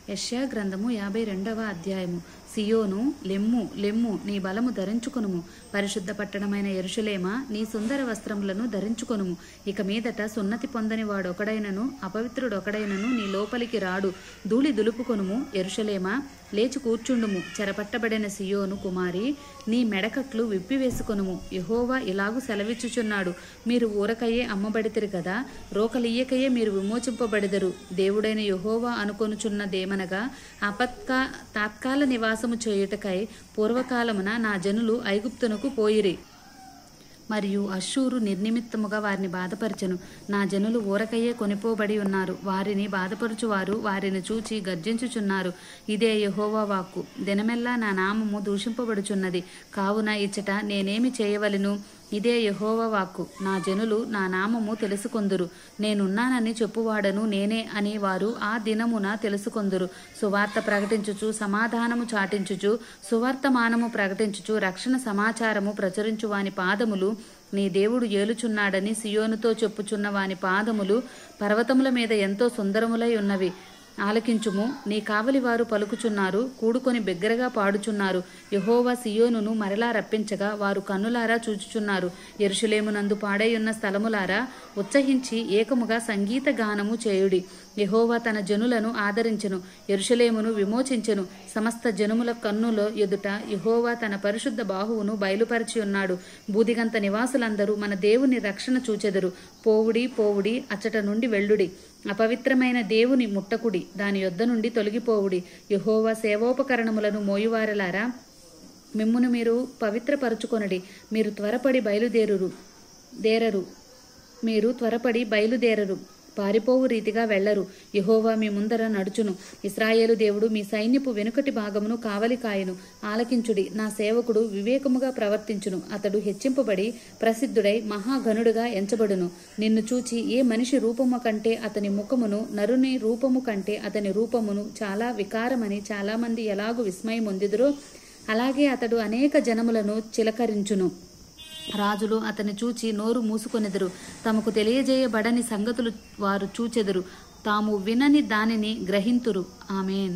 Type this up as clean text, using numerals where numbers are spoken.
యెషయా గ్రంథము 52వ అధ్యాయము. సియోను, లెమ్ము లెమ్ము, నీ బలము ధరించుకొనుము. పరిశుద్ధ పట్టణమైన యెరూషలేమా, నీ సుందర వస్త్రములను ధరించుకొనుము. ఇక మీదట సున్నతి పొందని వాడొకడైనను అపవిత్రుడొకడైనను నీ లోపలికి రాడు. ధూళి దులుపుకొనుము. యెరూషలేమా, లేచి కూర్చుండుము. చెరపట్టబడిన సియోను కుమారి, నీ మెడకట్లు విప్పివేసుకొనుము. యెహోవా ఇలాగు సెలవిచ్చుచున్నాడు, మీరు ఊరకయ్యే అమ్మబడితిరి కదా, రోకలియ్యకయే మీరు విమోచింపబడెదరు. దేవుడైన యెహోవా అనుకొనుచున్నదేమనగా, తాత్కాల నివాసము చేయుటకై పూర్వకాలమున నా జనులు ఐగుప్తునకు పోయిరి, మరియు అష్షూరు నిర్నిమిత్తముగా వారిని బాధపరచెను. నా జనులు ఊరకయ్యే కొనిపోబడి ఉన్నారు. వారిని బాధపరుచువారు వారిని చూచి గర్జించుచున్నారు. ఇదే యెహోవా వాక్కు. దినమెల్లా నా నామము దూషింపబడుచున్నది. కావున ఇచ్చట నేనేమి చేయవలెను? ఇదే యెహోవా వాక్కు. నా జనులు నా నామము తెలుసుకొందురు. నేనున్నానని చెప్పువాడను నేనే అని వారు ఆ దినమున తెలుసుకొందురు. సువార్త ప్రకటించుచు, సమాధానము చాటించుచు, సువర్తమానము ప్రకటించుచు, రక్షణ సమాచారము ప్రచురించు వాని పాదములు నీ దేవుడు ఏలుచున్నాడని సియోనుతో చెప్పుచున్న వాని పాదములు పర్వతముల మీద ఎంతో సుందరములై ఉన్నవి. ఆలకించుము, నీ కావలివారు పలుకుచున్నారు, కూడుకొని బిగ్గరగా పాడుచున్నారు. యెహోవా సియోనును మరలా రప్పించగా వారు కన్నులారా చూచుచున్నారు. యెరూషలేమునందు పాడైయున్న స్థలములారా, ఉత్సహించి ఏకముగా సంగీత గానము చేయుడి. యెహోవా తన జనులను ఆదరించెను, యెరూషలేమును విమోచించెను. సమస్త జనుముల కన్నుల ఎదుట యెహోవా తన పరిశుద్ధ బాహువును బయలుపరిచి ఉన్నాడు. బూదిగంత నివాసులందరూ మన దేవుని రక్షణ చూచెదరు. పోవుడి పోవుడి, అచ్చట నుండి వెళ్ళుడి. అపవిత్రమైన దేవుని ముట్టకుడి, దాని యొద్ద నుండి తొలగిపోవుడి. యెహోవా సేవోపకరణములను మోయువారలారా, మిమ్మును మీరు పవిత్రపరచుకొనడి. మీరు త్వరపడి బయలుదేరరు, పారిపోవు రీతిగా వెళ్లరు. యెహోవా మీ ముందర నడుచును. ఇశ్రాయేలు దేవుడు మీ సైన్యపు వెనుకటి భాగమును కావలి కాయును. ఆలకించుడి, నా సేవకుడు వివేకముగా ప్రవర్తించును. అతడు హెచ్చింపబడి ప్రసిద్ధుడై మహాగణుడుగా ఎంచబడును. నిన్ను చూచి ఏ మనిషి రూపము కంటే అతని ముఖమును, నరుని రూపము కంటే అతని రూపమును చాలా వికారమని చాలామంది ఎలాగు విస్మయమొందిదురో, అలాగే అతడు అనేక జనములను చిలకరించును. రాజులు అతని చూచి నోరు మూసుకొనెదరు. తమకు తెలియజేయబడని సంగతులు వారు చూచెదరు. తాము వినని దానిని గ్రహింతురు. ఆమేన్.